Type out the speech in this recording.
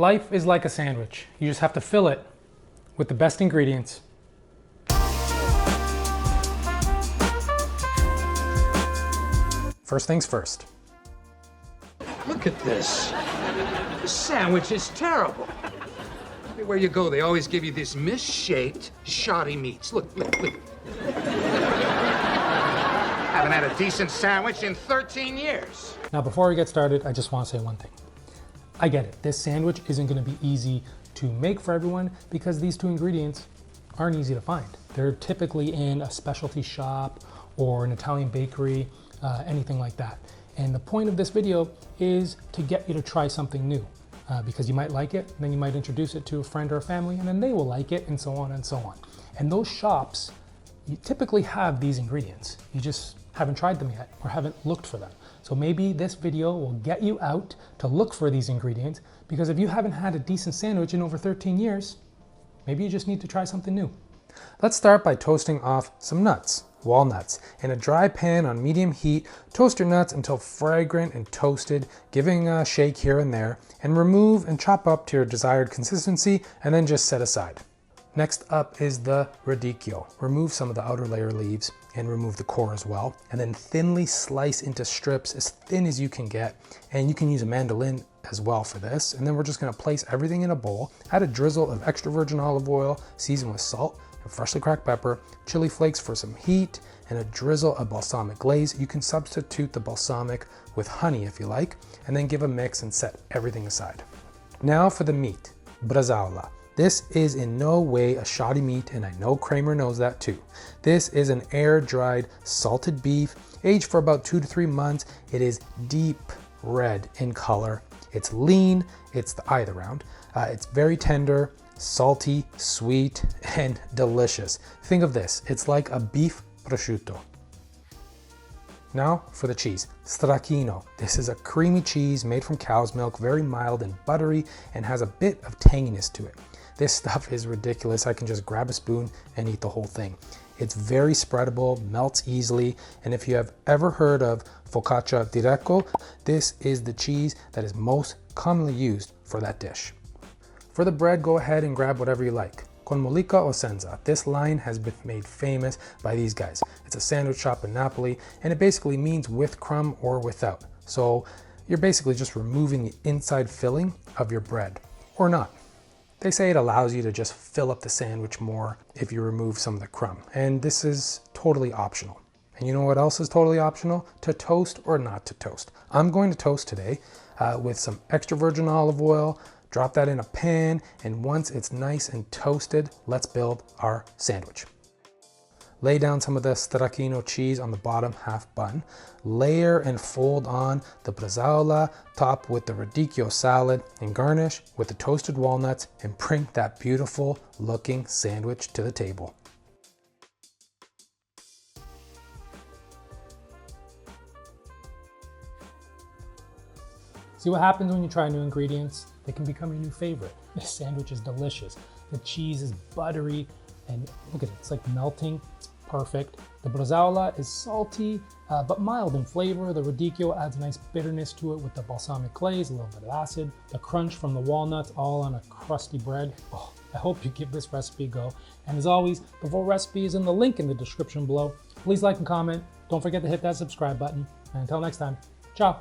Life is like a sandwich. You just have to fill it with the best ingredients. First things first. Look at this. This sandwich is terrible. Everywhere you go, they always give you these misshaped, shoddy meats. Look. Haven't had a decent sandwich in 13 years. Now, before we get started, I just want to say one thing. I get it. This sandwich isn't going to be easy to make for everyone because these two ingredients aren't easy to find. They're typically in a specialty shop or an Italian bakery, anything like that. And the point of this video is to get you to try something new because you might like it, then you might introduce it to a friend or a family, and then they will like it, and so on and so on. And those shops, you typically have these ingredients. You just haven't tried them yet or haven't looked for them. So maybe this video will get you out to look for these ingredients, because if you haven't had a decent sandwich in over 13 years, maybe you just need to try something new. Let's start by toasting off some nuts. Walnuts. In a dry pan on medium heat, toast your nuts until fragrant and toasted, giving a shake here and there, and remove and chop up to your desired consistency, and then just set aside. Next up is the radicchio. Remove some of the outer layer leaves and remove the core as well, and then thinly slice into strips as thin as you can get, and you can use a mandolin as well for this. And then we're just going to place everything in a bowl, add a drizzle of extra virgin olive oil, seasoned with salt and freshly cracked pepper, chili flakes for some heat, and a drizzle of balsamic glaze. You can substitute the balsamic with honey if you like, and then give a mix and set everything aside. Now for the meat, bresaola. This is in no way a shoddy meat, and I know Kramer knows that too. This is an air-dried salted beef, aged for about 2 to 3 months. It is deep red in color. It's lean, it's the eye of the round. It's very tender, salty, sweet, and delicious. Think of this, it's like a beef prosciutto. Now for the cheese, stracchino. This is a creamy cheese made from cow's milk, very mild and buttery, and has a bit of tanginess to it. This stuff is ridiculous. I can just grab a spoon and eat the whole thing. It's very spreadable, melts easily, and if you have ever heard of focaccia di recco, this is the cheese that is most commonly used for that dish. For the bread, go ahead and grab whatever you like. Con mollica o senza. This line has been made famous by these guys. It's a sandwich shop in Napoli, and it basically means with crumb or without. So you're basically just removing the inside filling of your bread, or not. They say it allows you to just fill up the sandwich more if you remove some of the crumb, and this is totally optional. And you know what else is totally optional? To toast or not to toast. I'm going to toast today with some extra virgin olive oil. Drop that in a pan, and once it's nice and toasted, let's build our sandwich. Lay down some of the stracchino cheese on the bottom half bun. Layer and fold on the bresaola, top with the radicchio salad, and garnish with the toasted walnuts, and bring that beautiful looking sandwich to the table. See what happens when you try new ingredients? They can become your new favorite. This sandwich is delicious. The cheese is buttery, and look at it, it's like melting. It's perfect. The bresaola is salty, but mild in flavor. The radicchio adds a nice bitterness to it with the balsamic glaze, a little bit of acid. The crunch from the walnuts, all on a crusty bread. Oh, I hope you give this recipe a go. And as always, the full recipe is in the link in the description below. Please like and comment. Don't forget to hit that subscribe button. And until next time, ciao.